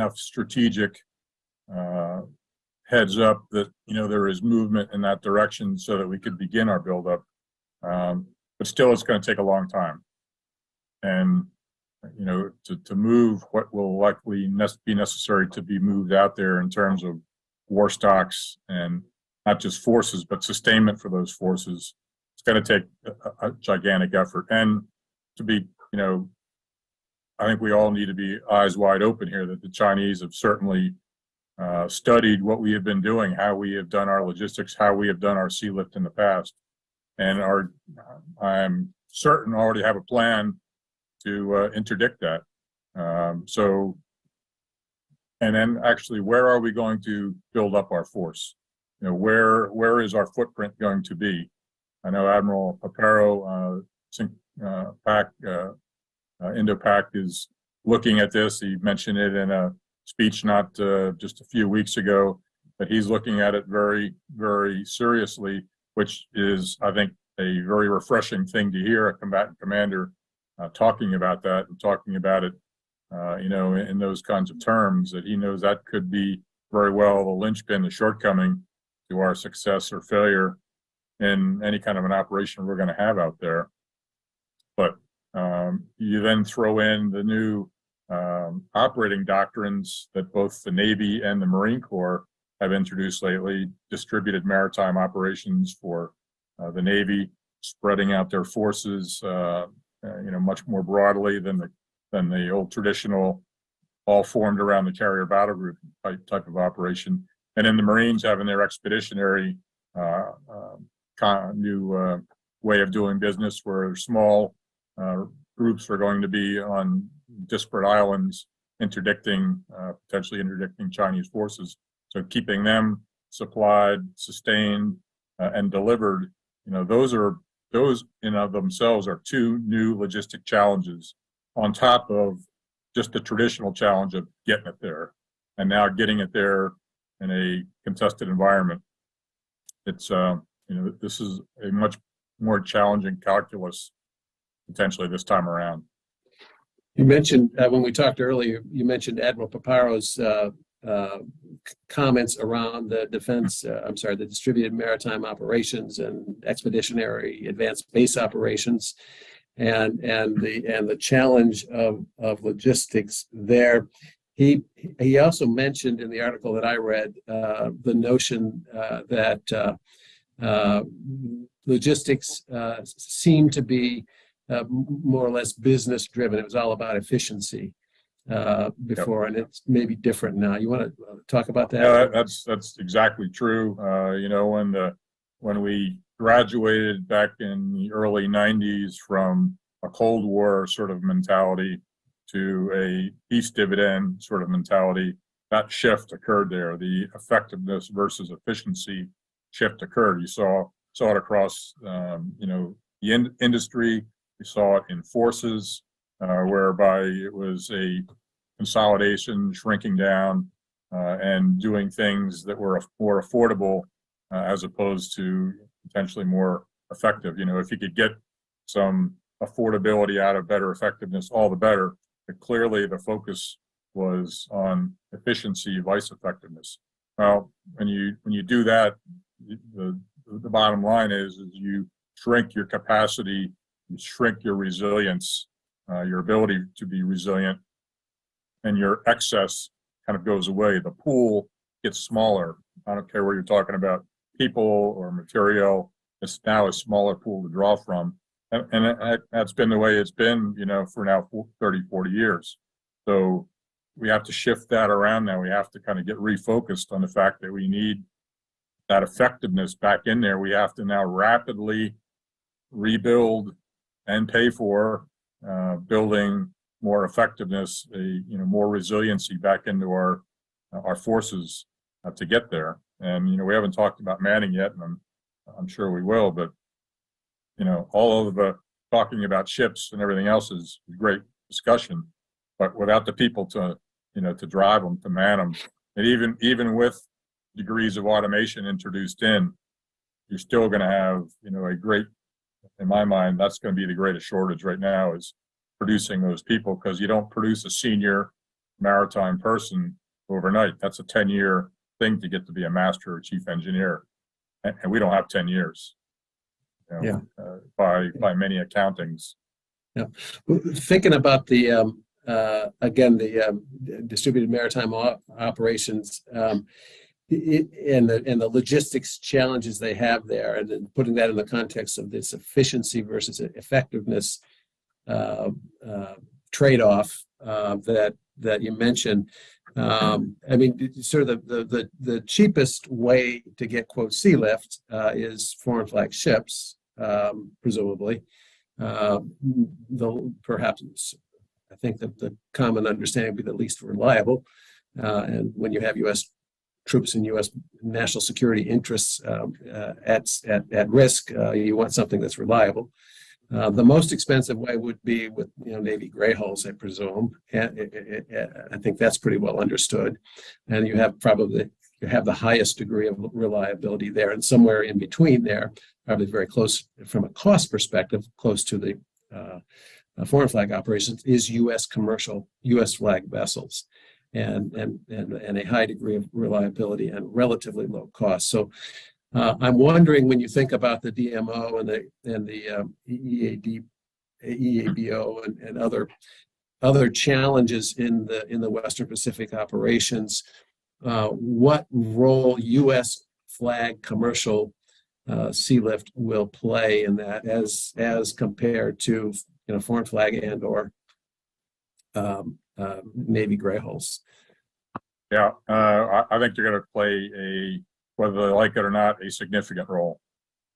enough strategic heads up that, there is movement in that direction so that we could begin our buildup. But still, it's going to take a long time. And, to move what will likely be necessary to be moved out there in terms of war stocks and not just forces, but sustainment for those forces, it's going to take a gigantic effort. And to be, I think we all need to be eyes wide open here that the Chinese have certainly studied what we have been doing, how we have done our logistics, how we have done our Sealift in the past, and I'm certain already have a plan to interdict that. And then actually, where are we going to build up our force? Where is our footprint going to be? I know Admiral Paparo, Indo-Pac is looking at this. He mentioned it in a speech not just a few weeks ago, that he's looking at it very, very seriously, which is, I think, a very refreshing thing to hear a combatant commander talking about that and talking about it, in those kinds of terms, that he knows that could be very well the linchpin, the shortcoming to our success or failure in any kind of an operation we're going to have out there. But you then throw in the new operating doctrines that both the Navy and the Marine Corps have introduced lately, distributed maritime operations for the Navy, spreading out their forces, much more broadly than the old traditional, all formed around the carrier battle group type of operation. And then the Marines having their expeditionary new way of doing business, where small groups are going to be on disparate islands, potentially interdicting Chinese forces. So keeping them supplied, sustained, and delivered, those in of themselves are two new logistic challenges on top of just the traditional challenge of getting it there, and now getting it there in a contested environment. It's this is a much more challenging calculus potentially this time around. You mentioned when we talked earlier, you mentioned Admiral Paparo's comments around the the distributed maritime operations and expeditionary advanced base operations, and the challenge of logistics there. He also mentioned in the article that I read the notion that logistics seemed to be more or less business driven. It was all about efficiency before, and it's maybe different now. You want to talk about that? Yeah, that's exactly true. When we graduated back in the early 90s from a Cold War sort of mentality to a peace dividend sort of mentality, that shift occurred there. The effectiveness versus efficiency shift occurred. You saw it across the industry. We saw it in forces, whereby it was a consolidation, shrinking down, and doing things that were more affordable as opposed to potentially more effective. If you could get some affordability out of better effectiveness, all the better. But clearly, the focus was on efficiency, vice effectiveness. Well, when you do that, the bottom line is you shrink your capacity, you shrink your resilience, your ability to be resilient, and your excess kind of goes away. The pool gets smaller. I don't care where you're talking about, people or material. It's now a smaller pool to draw from. And that's been the way it's been, for now 30, 40 years. So we have to shift that around now. We have to kind of get refocused on the fact that we need that effectiveness back in there. We have to now rapidly rebuild and pay for building more effectiveness, more resiliency back into our forces to get there. And we haven't talked about manning yet, and I'm sure we will. But all of the talking about ships and everything else is great discussion, but without the people to drive them, to man them, and even with degrees of automation introduced in, you're still going to have a great. In my mind, that's going to be the greatest shortage right now, is producing those people, because you don't produce a senior maritime person overnight. That's a 10-year thing to get to be a master or chief engineer, and we don't have 10 years. By many accountings. Yeah, thinking about the again the distributed maritime operations and the logistics challenges they have there, and then putting that in the context of this efficiency versus effectiveness trade-off that you mentioned. I mean, sort of the cheapest way to get quote Sealift is foreign flag ships, presumably. Perhaps I think that the common understanding would be the least reliable. And when you have U.S. troops and U.S. national security interests at risk, you want something that's reliable. The most expensive way would be with Navy gray hulls, I presume. I think that's pretty well understood. And you have the highest degree of reliability there, and somewhere in between there, probably very close from a cost perspective, close to the foreign flag operations, is U.S. commercial U.S. flag vessels, and a high degree of reliability and relatively low cost. So I'm wondering, when you think about the DMO and the EABO and other challenges in the Western Pacific operations, what role U.S. flag commercial Sealift will play in that, as compared to foreign flag and or Navy gray hulls? Yeah, I think they're going to play whether they like it or not, a significant role,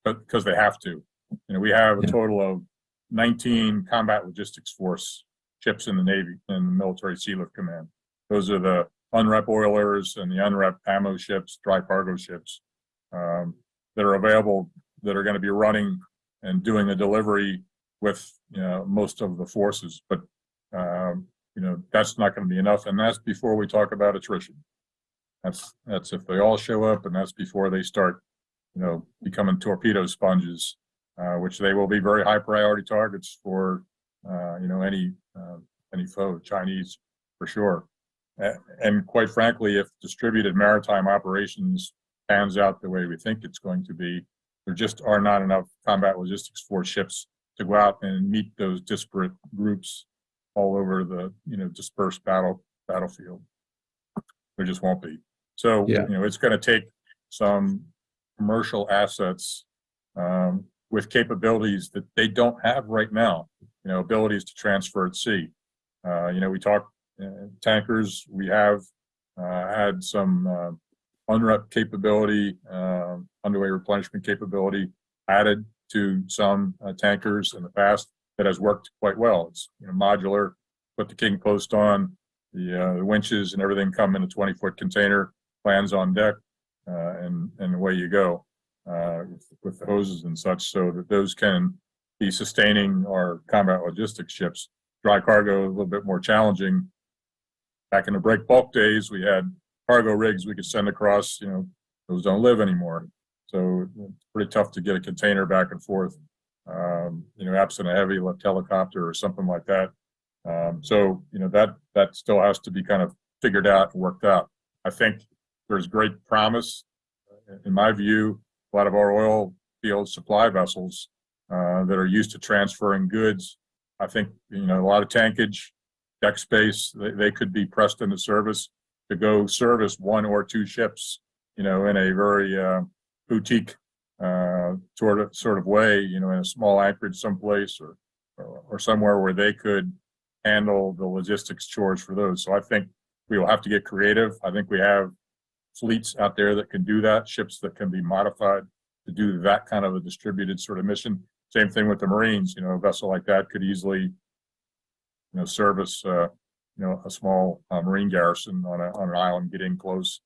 because they have to. We have a total of 19 combat logistics force ships in the Navy and the military Sealift Command. Those are the unrep oilers and the unrep ammo ships, dry cargo ships that are available, that are going to be running and doing the delivery with most of the forces. But that's not going to be enough, and that's before we talk about attrition. That's if they all show up, and that's before they start becoming torpedo sponges, which they will be very high priority targets for any foe, Chinese for sure. And quite frankly, if distributed maritime operations pans out the way we think it's going to be, there just are not enough combat logistics force ships to go out and meet those disparate groups all over the dispersed battlefield. There just won't be. So it's going to take some commercial assets with capabilities that they don't have right now. Abilities to transfer at sea. We talk tankers. We have had some unrep capability, underway replenishment capability added to some tankers in the past that has worked quite well. It's modular. Put the king post on, the winches and everything come in a 20-foot container, lands on deck, and away you go with the hoses and such, so that those can be sustaining our combat logistics ships. Dry cargo, a little bit more challenging. Back in the break bulk days, we had cargo rigs we could send across. Those don't live anymore. So it's pretty tough to get a container back and forth, absent a heavy lift helicopter or something like that. So that still has to be kind of figured out and worked out. I think there's great promise, in my view. A lot of our oil field supply vessels that are used to transferring goods, I think a lot of tankage, deck space, they could be pressed into service to go service one or two ships, in a very boutique sort of way, in a small anchorage someplace or somewhere where they could handle the logistics chores for those. So I think we will have to get creative. I think we have fleets out there that can do that, ships that can be modified to do that kind of a distributed sort of mission. Same thing with the Marines. A vessel like that could easily, service, a small Marine garrison on an island, get in close,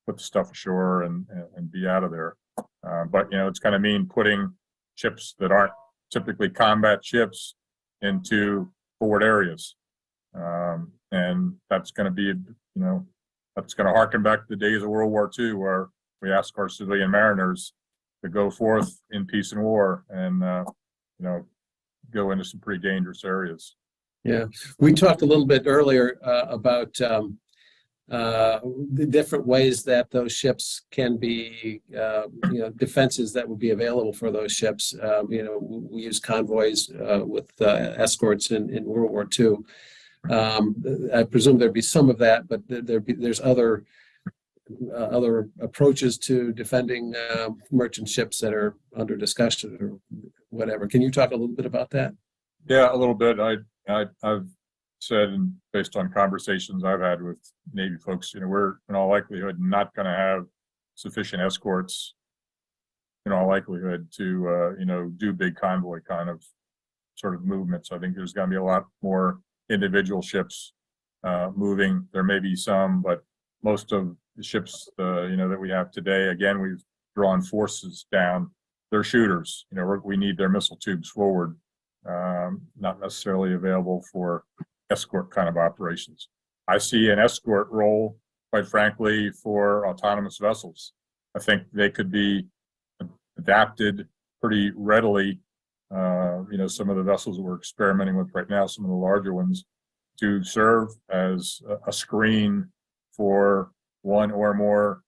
put the stuff ashore, and be out of there. But it's going to mean putting ships that aren't typically combat ships into forward areas, and that's going to be, that's going to harken back to the days of World War II, where we asked our civilian mariners to go forth in peace and war and go into some pretty dangerous areas. Yeah, we talked a little bit earlier about the different ways that those ships can be, defenses that would be available for those ships. We use convoys with escorts in World War II. I presume there'd be some of that, but there's other approaches to defending merchant ships that are under discussion or whatever. Can you talk a little bit about that? Yeah, a little bit. I've said, and based on conversations I've had with Navy folks, we're in all likelihood not going to have sufficient escorts in all likelihood to, do big convoy kind of sort of movements. I think there's going to be a lot more individual ships moving. There may be some, but most of the ships, that we have today, again, we've drawn forces down. They're shooters. We need their missile tubes forward, not necessarily available for escort kind of operations. I see an escort role, quite frankly, for autonomous vessels. I think they could be adapted pretty readily. Some of the vessels that we're experimenting with right now, some of the larger ones, to serve as a screen for one or more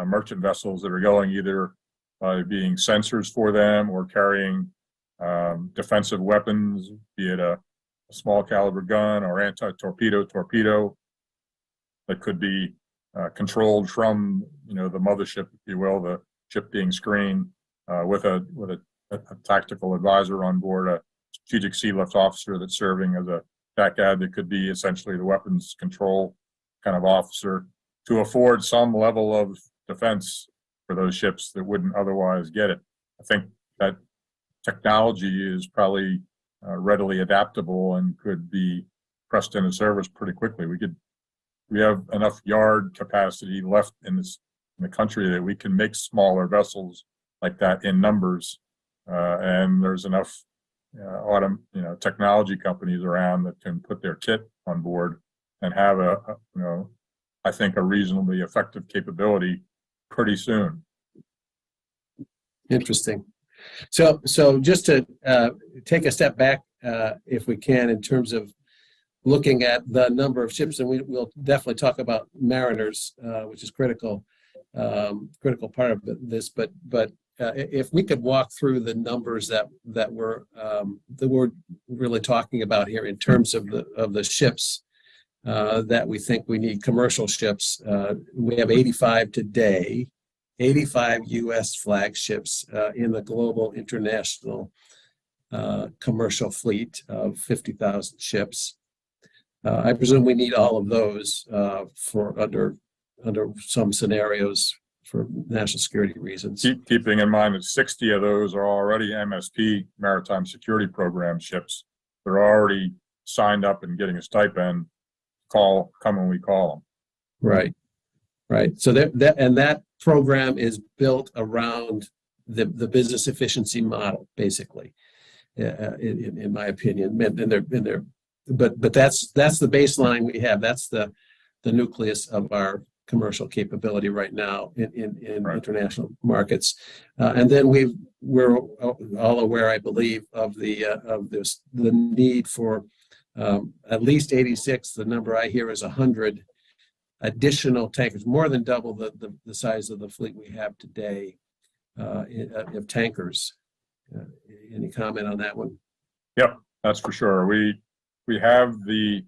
merchant vessels that are going either by being sensors for them or carrying defensive weapons, be it a small caliber gun or torpedo that could be controlled from the mothership, if you will, the ship being screened with a tactical advisor on board, a strategic Sealift officer that's serving as a TACAD that could be essentially the weapons control kind of officer to afford some level of defense for those ships that wouldn't otherwise get it. I think that technology is probably readily adaptable and could be pressed into service pretty quickly. We have enough yard capacity left in the country that we can make smaller vessels like that in numbers, and there's enough technology companies around that can put their kit on board and have I think a reasonably effective capability pretty soon. Interesting. So just to take a step back, if we can, in terms of looking at the number of ships, and we'll definitely talk about mariners, which is critical part of this. But if we could walk through the numbers that we're really talking about here in terms of the ships that we think we need, commercial ships. We have 85 today. 85 U.S. flagships in the global international commercial fleet of 50,000 ships. I presume we need all of those for under some scenarios for national security reasons. Keeping in mind that 60 of those are already MSP, Maritime Security Program ships. They're already signed up and getting a stipend. Come when we call them. Right. So that program is built around the business efficiency model, basically, in my opinion. But that's the baseline we have. That's the nucleus of our commercial capability right now in right. International markets. And then we're all aware, I believe, of the need for at least 86. The number I hear is 100 additional tankers, more than double the size of the fleet we have today of tankers. Any comment on that one? Yep, that's for sure. We have the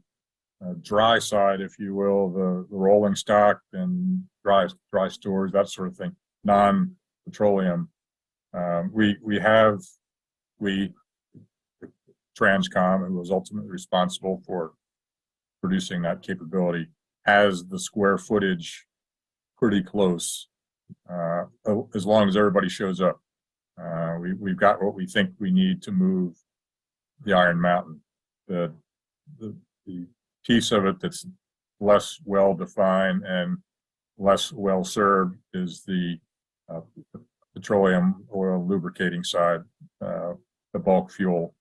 dry side, if you will, the rolling stock and dry stores, that sort of thing, non-petroleum. Transcom, who was ultimately responsible for producing that capability, has the square footage pretty close, as long as everybody shows up. We've got what we think we need to move the Iron Mountain. The piece of it that's less well-defined and less well-served is the petroleum oil lubricating side, the bulk fuel,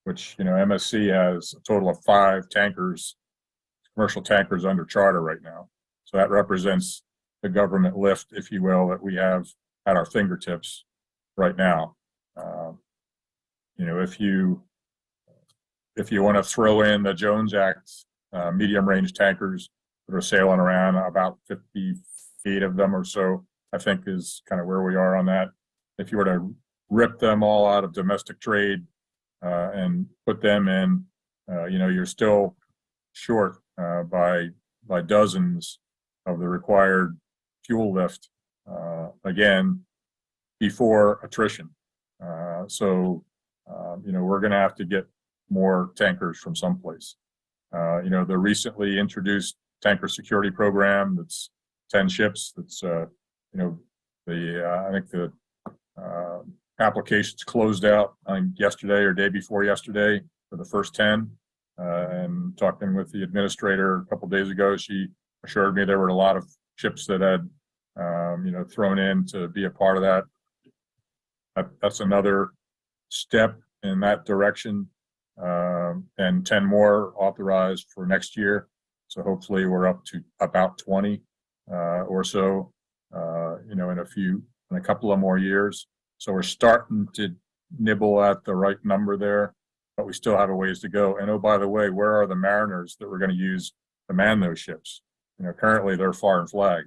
which, MSC has a total of 5 tankers, commercial tankers under charter right now. So that represents the government lift, if you will, that we have at our fingertips right now. if you want to throw in the Jones Act medium range tankers that are sailing around, about 58 of them or so, I think is kind of where we are on that. If you were to rip them all out of domestic trade and put them in, you're still short by dozens of the required fuel lift, again, before attrition. We're going to have to get more tankers from someplace. The recently introduced tanker security program, that's 10 ships. That's, I think the applications closed out yesterday or day before yesterday for the first 10. And talking with the administrator a couple of days ago, she assured me there were a lot of ships that had, thrown in to be a part of that. That's another step in that direction, and 10 more authorized for next year. So hopefully we're up to about 20 or so, in a couple of more years. So we're starting to nibble at the right number there, but we still have a ways to go. And oh, by the way, where are the mariners that we're going to use to man those ships? Currently they're foreign flag,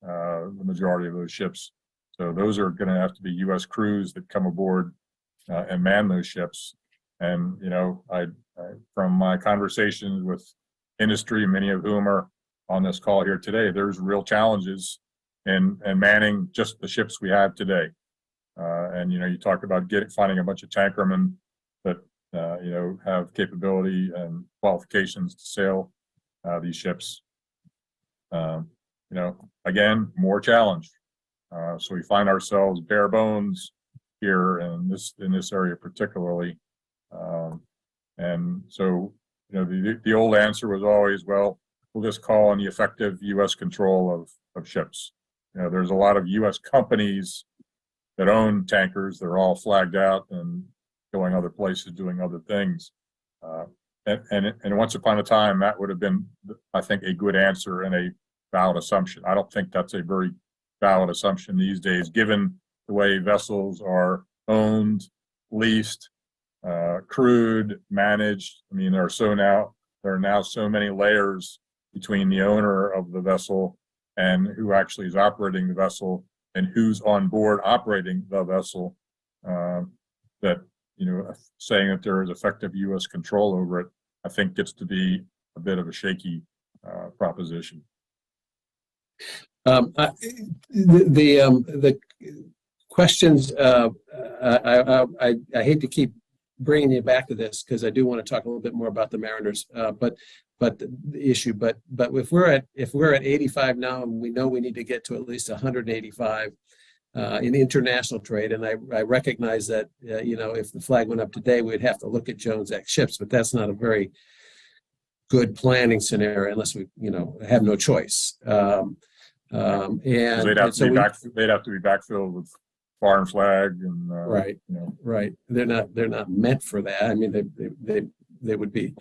the majority of those ships. So those are going to have to be U.S. crews that come aboard and man those ships. And, I from my conversations with industry, many of whom are on this call here today, there's real challenges in manning just the ships we have today. You talk about finding a bunch of tankermen that, have capability and qualifications to sail these ships. Again, more challenge. So we find ourselves bare bones here in this area particularly. And so, the old answer was always, well, we'll just call on the effective U.S. control of ships. There's a lot of U.S. companies that own tankers. They're all flagged out and going other places, doing other things. And once upon a time, that would have been, I think, a good answer and a valid assumption. I don't think that's a very valid assumption these days, given the way vessels are owned, leased, crewed, managed. I mean, there are now so many layers between the owner of the vessel and who actually is operating the vessel and who's on board operating the vessel, that, saying that there is effective U.S. control over it, I think gets to be a bit of a shaky proposition. The questions, I hate to keep bringing you back to this because I do want to talk a little bit more about the mariners, but the issue. But if we're at 85 now, and we know we need to get to at least 185 in international trade, and I recognize that if the flag went up today, we'd have to look at Jones Act ships, but that's not a very good planning scenario unless we have no choice. And they'd have to be backfilled with foreign flag and right. They're not meant for that. I mean, they would be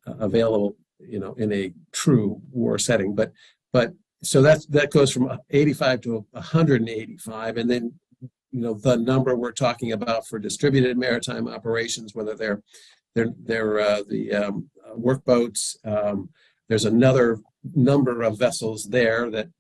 available, in a true war setting. But so that goes from 85 to 185, and then the number we're talking about for distributed maritime operations, whether they're the workboats. There's another number of vessels there that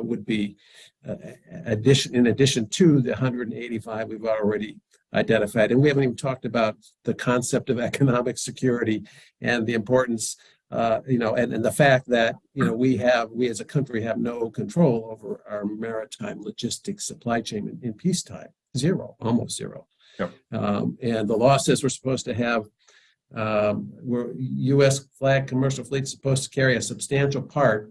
would be in addition to the 185 we've already identified. And we haven't even talked about the concept of economic security and the importance, and the fact that, we as a country have no control over our maritime logistics supply chain in peacetime. Almost zero. Yep. And the law says we're supposed to have U.S. flag commercial fleet is supposed to carry a substantial part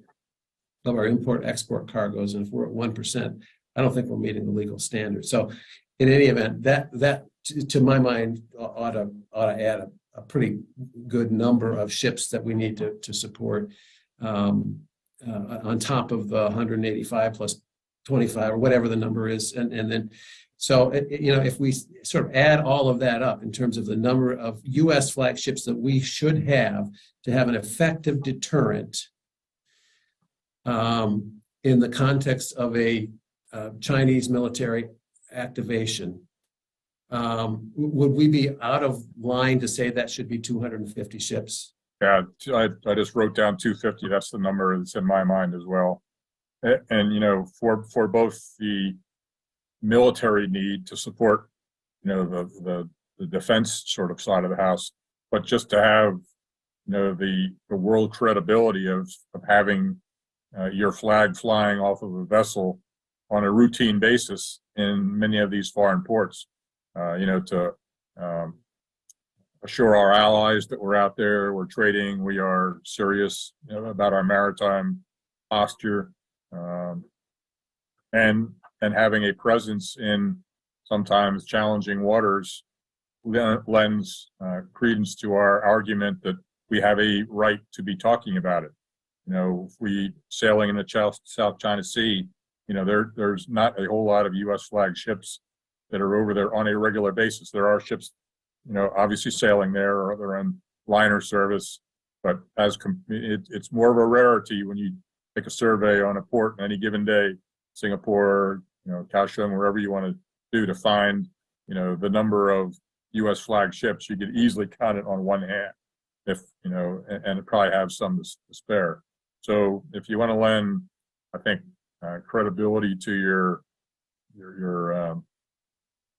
of our import-export cargoes, and if we're at 1%, I don't think we're meeting the legal standard. So, in any event, that to my mind ought to add a pretty good number of ships that we need to support on top of the 185 plus 25 or whatever the number is, and then. So, if we sort of add all of that up in terms of the number of U.S. flagships that we should have to have an effective deterrent in the context of a Chinese military activation, would we be out of line to say that should be 250 ships? Yeah, I just wrote down 250. That's the number that's in my mind as well. And you know, for both the military need to support, you know, the defense sort of side of the house, but just to have, you know, the world credibility of having your flag flying off of a vessel on a routine basis in many of these foreign ports, you know, to assure our allies that we're out there, we're trading, we are serious, you know, about our maritime posture, and having a presence in sometimes challenging waters lends credence to our argument that we have a right to be talking about it. You know, if we sailing in the South China Sea, you know, there's not a whole lot of U.S. flag ships that are over there on a regular basis. There are ships, you know, obviously sailing there, or they're on liner service, but it's more of a rarity when you take a survey on a port on any given day, Singapore, you know, Kaohsiung, wherever you want to do, to find, you know, the number of U.S. flag ships. You could easily count it on one hand, if, you know, and it probably have some to spare. So if you want to lend, I think, credibility to your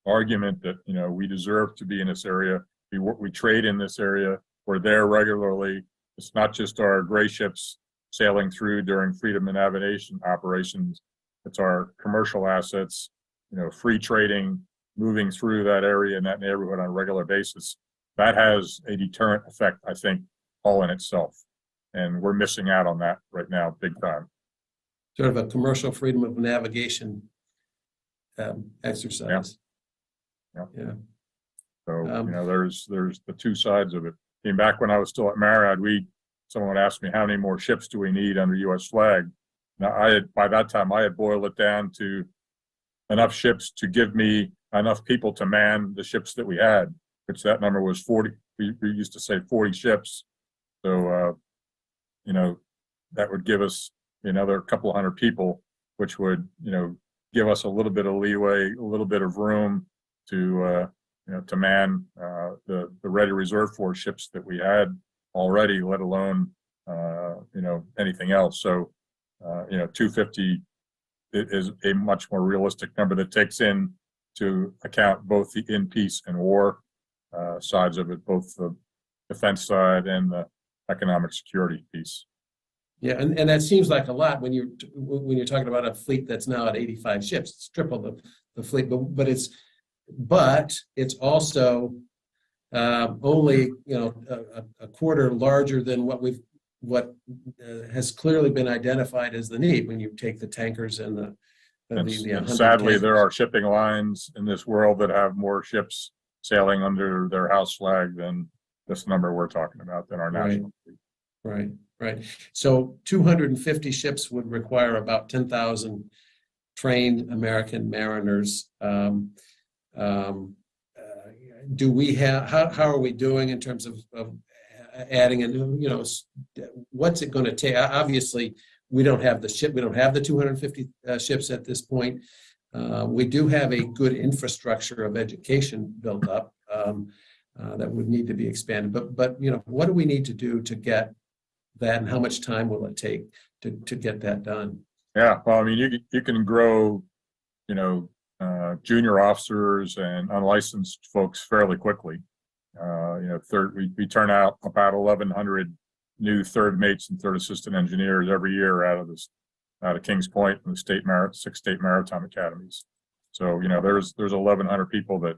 argument that, you know, we deserve to be in this area, we trade in this area, we're there regularly. It's not just our gray ships sailing through during freedom of navigation operations. It's our commercial assets, you know, free trading, moving through that area and that neighborhood on a regular basis. That has a deterrent effect, I think, all in itself. And we're missing out on that right now, big time. Sort of a commercial freedom of navigation exercise. Yeah. So, you know, there's the two sides of it. I mean, back when I was still at Marriott, someone would ask me, how many more ships do we need under U.S. flag? Now, by that time, I had boiled it down to enough ships to give me enough people to man the ships that we had, which that number was 40. We used to say 40 ships. So, you know, that would give us another couple hundred people, which would, you know, give us a little bit of leeway, a little bit of room to, you know, to man the ready reserve force ships that we had already, let alone, you know, anything else. So, you know, 250 is a much more realistic number that takes into account both the in peace and war sides of it, both the defense side and the economic security piece. Yeah, and that seems like a lot when you're talking about a fleet that's now at 85 ships. It's triple the fleet, but it's also only, you know, a quarter larger than what has clearly been identified as the need when you take the tankers and the sadly, tankers. there are shipping lines in this world that have more ships sailing under their house flag than this number we're talking about, than our national fleet. Right. So 250 ships would require about 10,000 trained American mariners. Do we have, how are we doing in terms of adding a new, you know, what's it going to take? Obviously, we don't have the 250 ships at this point. We do have a good infrastructure of education built up that would need to be expanded. But you know, what do we need to do to get that, and how much time will it take to get that done? Yeah, well, I mean, you can grow, you know, junior officers and unlicensed folks fairly quickly. You know, we turn out about 1,100 new third mates and third assistant engineers every year out of Kings Point and the 6 state maritime academies. So, you know, there's 1,100 people that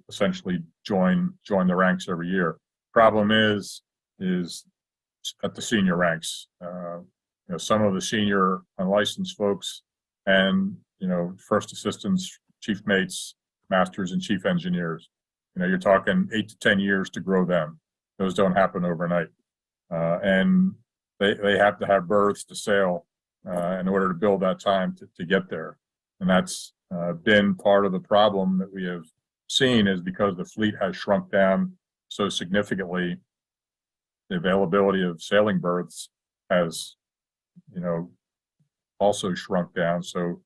essentially join the ranks every year. Problem is at the senior ranks. You know, some of the senior unlicensed folks and, you know, first assistants, chief mates, masters, and chief engineers. You know, you're talking 8 to 10 years to grow them. Those don't happen overnight. And they have to have berths to sail in order to build that time to get there. And that's been part of the problem that we have seen, is because the fleet has shrunk down so significantly. The availability of sailing berths has, you know, also shrunk down. So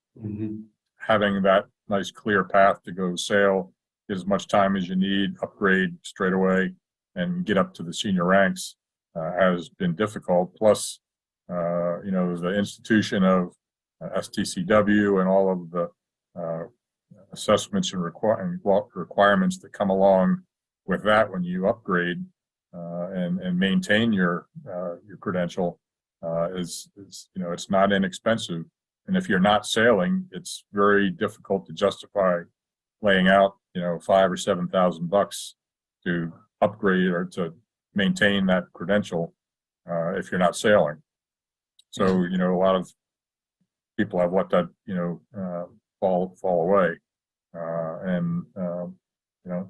having that nice clear path to go sail get as much time as you need, upgrade straight away, and get up to the senior ranks has been difficult. Plus, the institution of STCW and all of the assessments and requirements that come along with that when you upgrade and maintain your credential is it's not inexpensive. And if you're not sailing, it's very difficult to justify laying out $5,000 or $7,000 to upgrade or to maintain that credential if you're not sailing. So a lot of people have let that fall away, and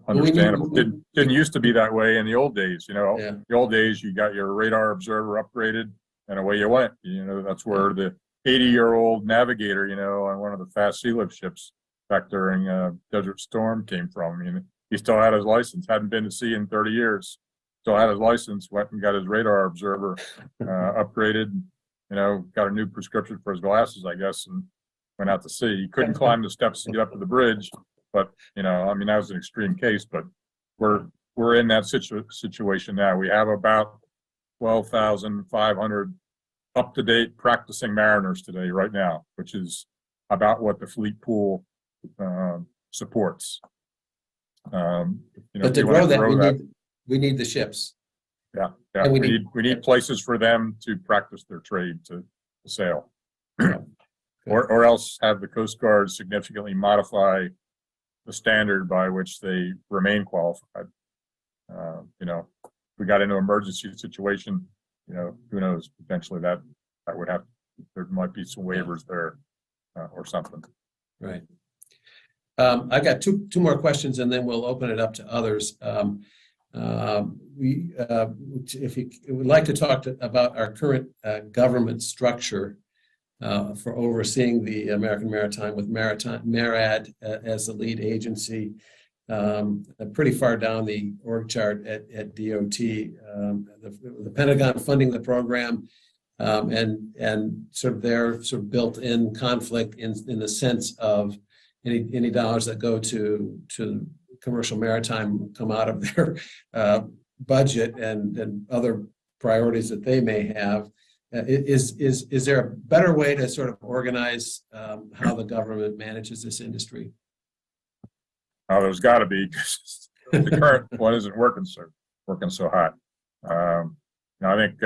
understandable. Didn't used to be that way in the old days. The old days you got your radar observer upgraded and away you went. That's where the 80-year-old navigator, on one of the fast Sealift ships back during Desert Storm came from. He still had his license, hadn't been to sea in 30 years, still had his license, went and got his radar observer upgraded, got a new prescription for his glasses, I guess, and went out to sea. He couldn't climb the steps to get up to the bridge, but, that was an extreme case, but we're in that situation now. We have about 12,500 up-to-date practicing mariners today, right now, which is about what the fleet pool supports. But to grow that, we need the ships. Yeah. We need places for them to practice their trade to sail, or else have the Coast Guard significantly modify the standard by which they remain qualified. We got into an emergency situation. Who knows? Potentially that would have. There might be some waivers there or something. Right. I got two more questions, and then we'll open it up to others. If you would like to talk about our current government structure for overseeing the American Maritime, with MARAD as the lead agency, pretty far down the org chart at DOT, the Pentagon funding the program, and sort of their sort of built-in conflict in the sense of any dollars that go to commercial maritime come out of their budget and other priorities that they may have. Is there a better way to sort of organize how the government manages this industry? Oh, there's got to be, because the current one isn't working so hot. I think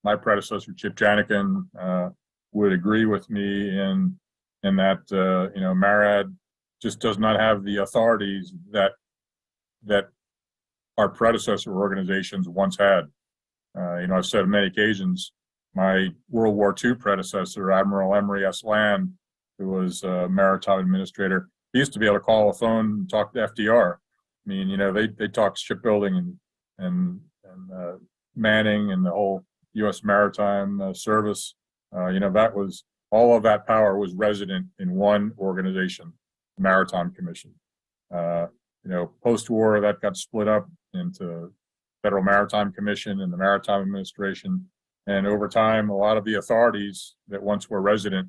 my predecessor, Chip Janikin, would agree with me in that MARAD just does not have the authorities that our predecessor organizations once had. I've said on many occasions, my World War II predecessor, Admiral Emery S. Land, who was a maritime administrator, he used to be able to call a phone and talk to FDR. They talk shipbuilding and manning and the whole U.S. Maritime Service. That was all of that power was resident in one organization, the Maritime Commission. Post-war, that got split up into Federal Maritime Commission and the Maritime Administration. And over time, a lot of the authorities that once were resident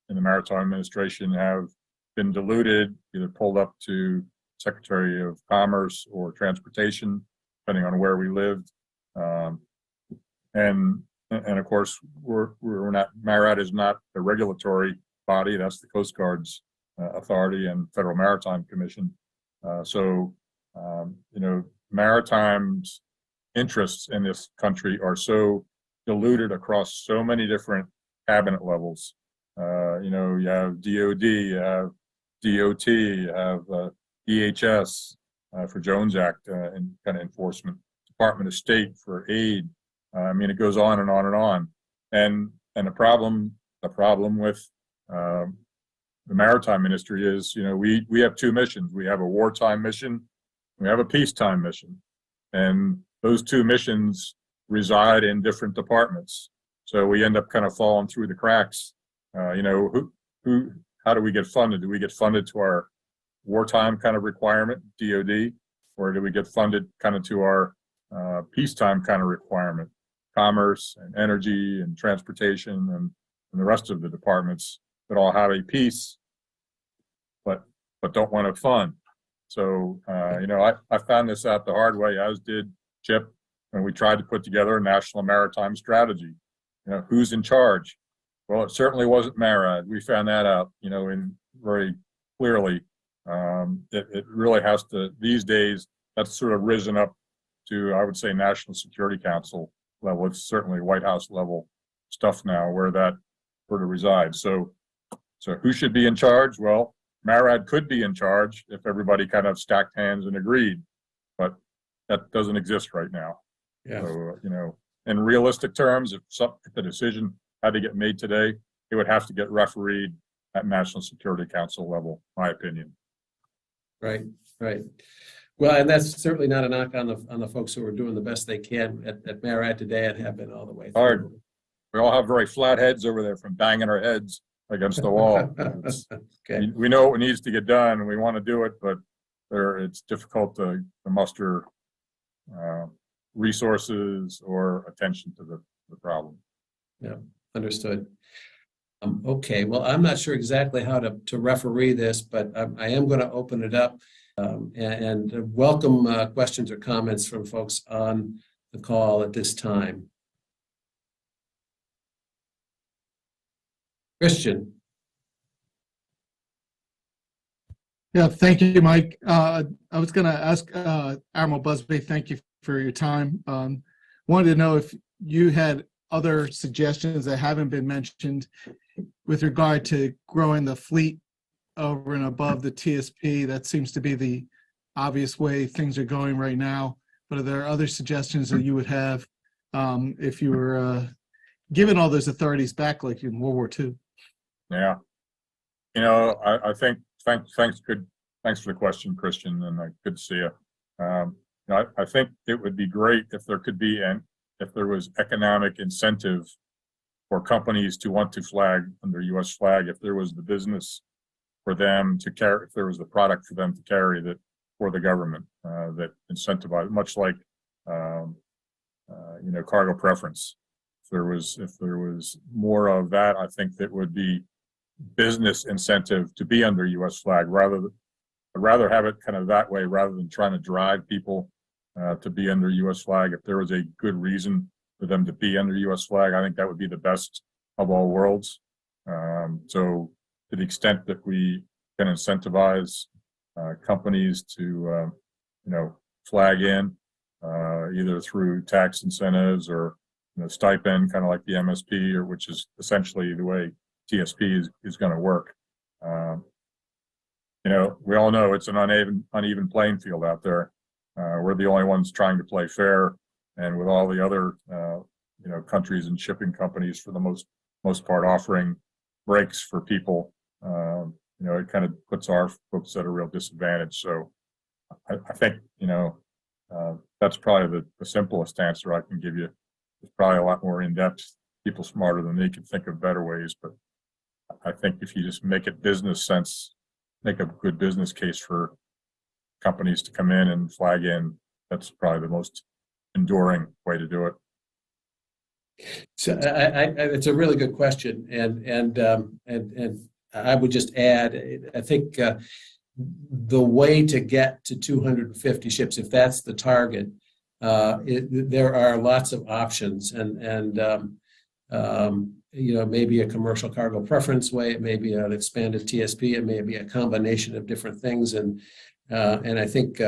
in the Maritime Administration have been diluted, either pulled up to Secretary of Commerce or Transportation, depending on where we lived. And of course, we're not, MARAD is not a regulatory body. That's the Coast Guard's authority and Federal Maritime Commission. Maritime's interests in this country are so diluted across so many different cabinet levels. You have DOD, you have DOT, you have DHS for Jones Act and kind of enforcement, Department of State for aid. It goes on and on and on. And the problem with the maritime industry is, we have two missions. We have a wartime mission, we have a peacetime mission, and those two missions reside in different departments. So we end up kind of falling through the cracks. How do we get funded? Do we get funded to our wartime kind of requirement, DOD, or do we get funded kind of to our peacetime kind of requirement, Commerce and Energy and Transportation and the rest of the departments that all have a peace but don't want to fund? So, I found this out the hard way, as did Chip, when we tried to put together a national maritime strategy. Who's in charge? Well, it certainly wasn't MARAD. We found that out, in very clearly. It really has to, these days, that's sort of risen up to, I would say, National Security Council level. It's certainly White House level stuff now where to reside. So who should be in charge? Well, MARAD could be in charge if everybody kind of stacked hands and agreed, but that doesn't exist right now. Yeah. So, in realistic terms, if the decision had to get made today, it would have to get refereed at National Security Council level, my opinion. Right. Well, and that's certainly not a knock on the folks who are doing the best they can at MARAD today and have been all the way through. We all have very flat heads over there from banging our heads against the wall. Okay. We know what needs to get done and we want to do it, but it's difficult to muster resources or attention to the problem. Yeah, understood. Okay, well, I'm not sure exactly how to referee this, but I am going to open it up and welcome questions or comments from folks on the call at this time. Christian. Yeah, thank you, Mike. I was going to ask Admiral Busby, thank you for your time. Wanted to know if you had other suggestions that haven't been mentioned with regard to growing the fleet over and above the TSP. That seems to be the obvious way things are going right now. But are there other suggestions that you would have if you were given all those authorities back like in World War II? Yeah. I think, thanks for the question, Christian, and good to see you. I think it would be great if there could be, and if there was economic incentive for companies to want to flag under U.S. flag, if there was the business for them to carry, if there was the product for them to carry that for the government that incentivized, much like cargo preference. If there was more of that, I think that would be business incentive to be under U.S. flag. I'd rather have it kind of that way rather than trying to drive people to be under U.S. flag. If there was a good reason for them to be under U.S. flag, I think that would be the best of all worlds. So to the extent that we can incentivize companies to, flag in either through tax incentives or stipend, kind of like the MSP, or which is essentially the way TSP is going to work. We all know it's an uneven playing field out there. We're the only ones trying to play fair, and with all the other countries and shipping companies for the most part offering breaks for people, it kind of puts our folks at a real disadvantage. So I think that's probably the simplest answer I can give you. It's probably a lot more in depth. People smarter than me can think of better ways, but I think if you just make it business sense, make a good business case for companies to come in and flag in, that's probably the most enduring way to do it. So it's a really good question, and I would just add, I think the way to get to 250 ships, if that's the target, there are lots of options, and maybe a commercial cargo preference way, it may be an expanded TSP, it may be a combination of different things, and I think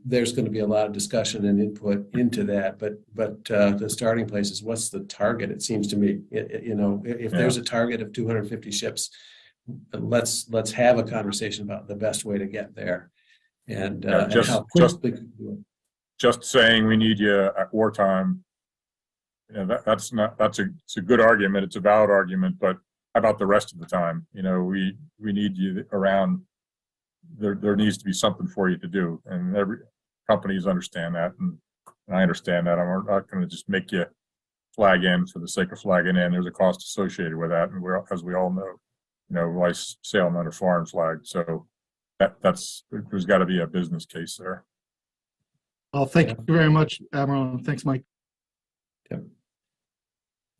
there's going to be a lot of discussion and input into that. But the starting place is, what's the target? It seems to me, if there's a target of 250 ships, let's have a conversation about the best way to get there, and how quickly we can do it. Just saying we need you at wartime, that's a good argument. It's a valid argument, but how about the rest of the time? We need you around. There needs to be something for you to do, and every companies understand that, and I understand that. I'm not going to just make you flag in for the sake of flagging in. There's a cost associated with that, and as we all know, why sailing under foreign flag. So there's got to be a business case there. Well, thank you very much, Admiral. Thanks, Mike. Yep.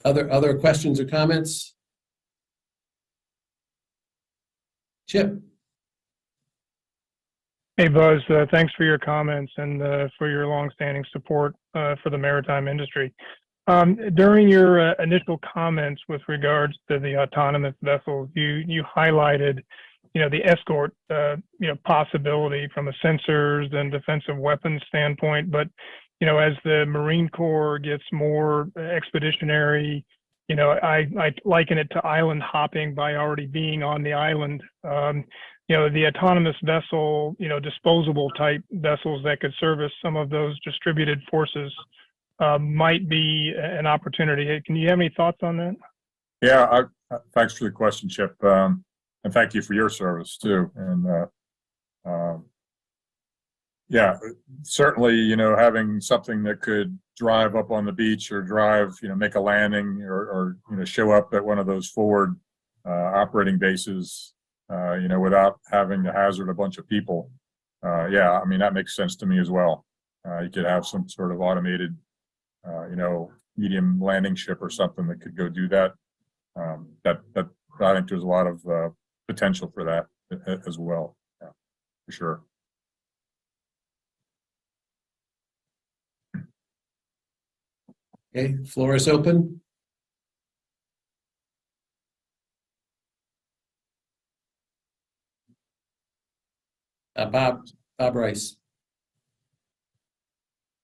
Other questions or comments? Chip. Hey, Buzz, thanks for your comments and for your longstanding support for the maritime industry. During your initial comments with regards to the autonomous vessels, you highlighted, the escort, possibility from a sensors and defensive weapons standpoint. But, as the Marine Corps gets more expeditionary, I liken it to island hopping by already being on the island. The autonomous vessel, disposable type vessels that could service some of those distributed forces might be an opportunity. Can you have any thoughts on that? Yeah, thanks for the question, Chip. And thank you for your service too. And yeah, certainly, having something that could drive up on the beach or drive, make a landing or show up at one of those forward operating bases, without having to hazard a bunch of people. Yeah, I mean, that makes sense to me as well. You could have some sort of automated, medium landing ship or something that could go do that. That I think there's a lot of potential for that as well. Yeah, for sure. Okay, floor is open. Bob Rice.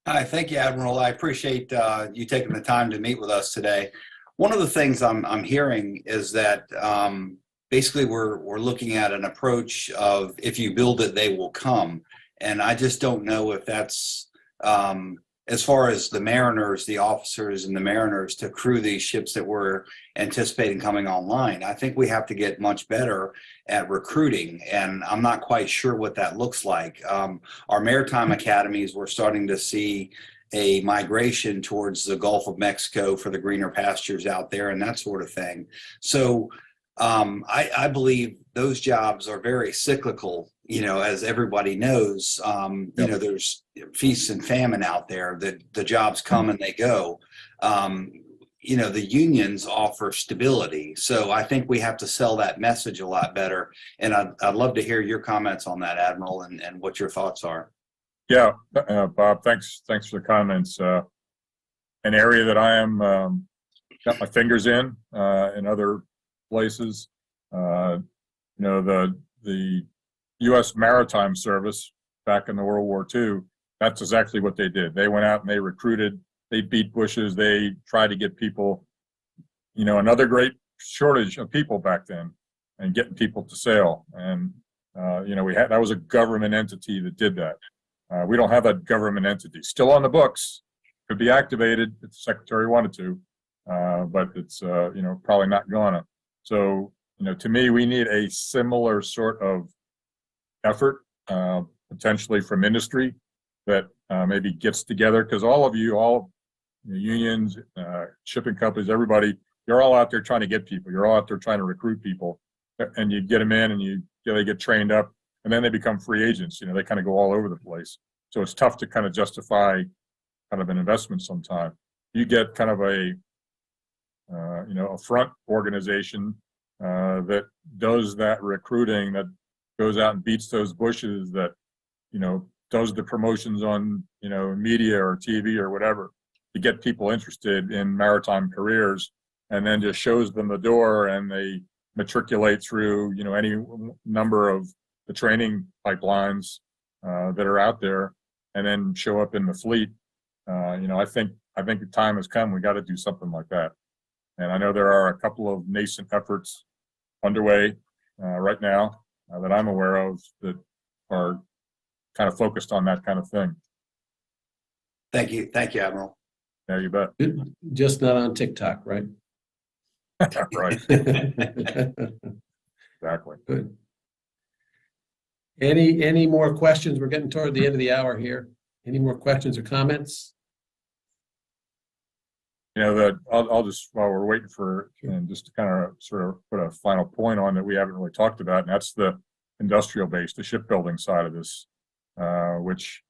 Hi, thank you, Admiral. I appreciate you taking the time to meet with us today. One of the things I'm hearing is that basically we're looking at an approach of if you build it, they will come. And I just don't know if that's as far as the mariners, the officers and the mariners to crew these ships that we're anticipating coming online. I think we have to get much better at recruiting, and I'm not quite sure what that looks like. Our maritime academies, we're starting to see a migration towards the Gulf of Mexico for the greener pastures out there and that sort of thing. So I believe those jobs are very cyclical. As everybody knows, there's feast and famine out there. The jobs come and they go. The unions offer stability. So I think we have to sell that message a lot better. And I'd love to hear your comments on that, Admiral, and what your thoughts are. Yeah, Bob, thanks for the comments. An area that I am got my fingers in other places. The U.S. Maritime Service back in the World War II, that's exactly what they did. They went out and they recruited, they beat bushes, they tried to get people, another great shortage of people back then and getting people to sail. And, that was a government entity that did that. We don't have that government entity. Still on the books, could be activated if the Secretary wanted to, but it's, probably not gonna. So, to me, we need a similar sort of effort, potentially from industry that maybe gets together, because all unions, shipping companies, everybody, you're all out there trying to get people. You're all out there trying to recruit people, and you get them in and they get trained up, and then they become free agents. They kind of go all over the place. So it's tough to kind of justify kind of an investment sometime. You get kind of a front organization that does that recruiting, that goes out and beats those bushes, that, does the promotions on, media or TV or whatever to get people interested in maritime careers, and then just shows them the door and they matriculate through, any number of the training pipelines that are out there and then show up in the fleet. I think the time has come. We got to do something like that. And I know there are a couple of nascent efforts underway right now that I'm aware of that are kind of focused on that kind of thing. Thank you, Admiral. Yeah, you bet. Just not on TikTok, right? Right. Exactly. Good. Any more questions? We're getting toward the end of the hour here. Any more questions or comments? I'll just, while we're waiting for, and just to kind of sort of put a final point on that we haven't really talked about, and that's the industrial base, the shipbuilding side of this, which,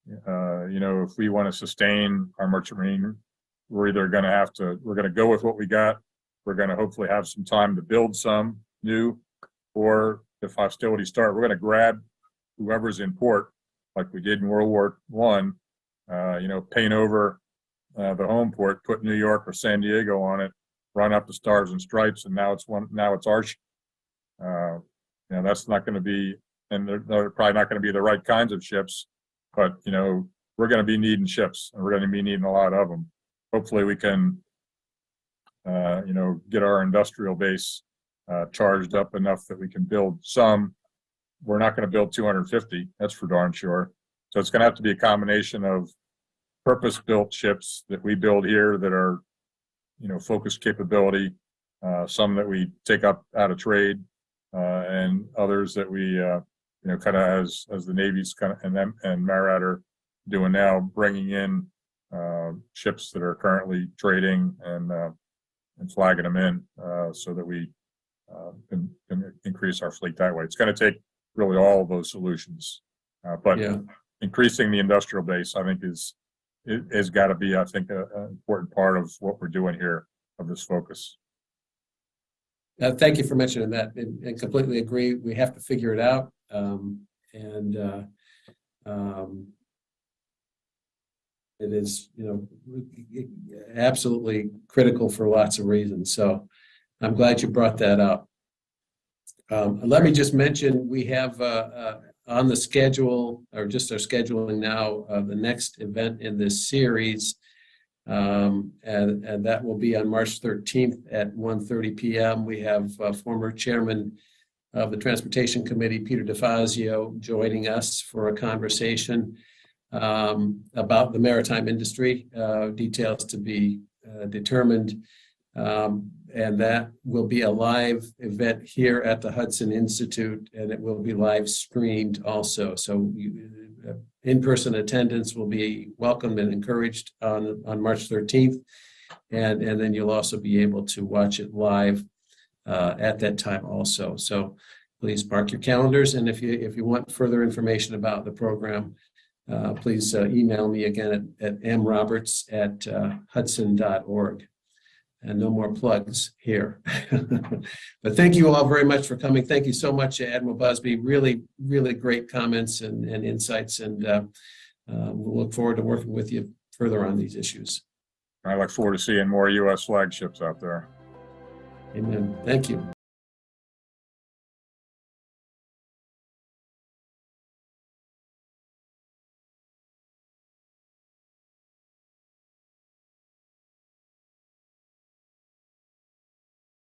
if we want to sustain our merchant marine, we're either going to we're going to go with what we got. We're going to hopefully have some time to build some new, or if hostilities start, we're going to grab whoever's in port, like we did in World War One, paint over the home port, put New York or San Diego on it, run up the stars and stripes, and now it's our ship. That's not going to be, and they're probably not going to be the right kinds of ships, but we're going to be needing ships, and we're going to be needing a lot of them. Hopefully, we can, get our industrial base charged up enough that we can build some. We're not going to build 250, that's for darn sure. So it's going to have to be a combination of purpose-built ships that we build here that are, focused capability, some that we take up out of trade, and others that we, kind of as the Navy's kind of and MARAD are doing now, bringing in ships that are currently trading and flagging them in so that we can increase our fleet that way. It's going to take really all of those solutions, but increasing the industrial base, I think, has got to be, I think, an important part of what we're doing here of this focus. Thank you for mentioning that, and completely agree. We have to figure it out, it is, absolutely critical for lots of reasons. So I'm glad you brought that up. Let me just mention, we have on the schedule, or just our scheduling now, the next event in this series, and that will be on March 13th at 1:30 p.m. We have former chairman of the Transportation Committee, Peter DeFazio, joining us for a conversation about the maritime industry, details to be determined. And that will be a live event here at the Hudson Institute, and it will be live streamed also. So in-person attendance will be welcomed and encouraged on March 13th. And then you'll also be able to watch it live at that time also. So please mark your calendars. And if you want further information about the program, please email me again at mroberts@hudson.org. And no more plugs here. But thank you all very much for coming. Thank you so much, Admiral Busby. Really, really great comments and insights. And we'll look forward to working with you further on these issues. I look forward to seeing more U.S. flagships out there. Amen. Thank you.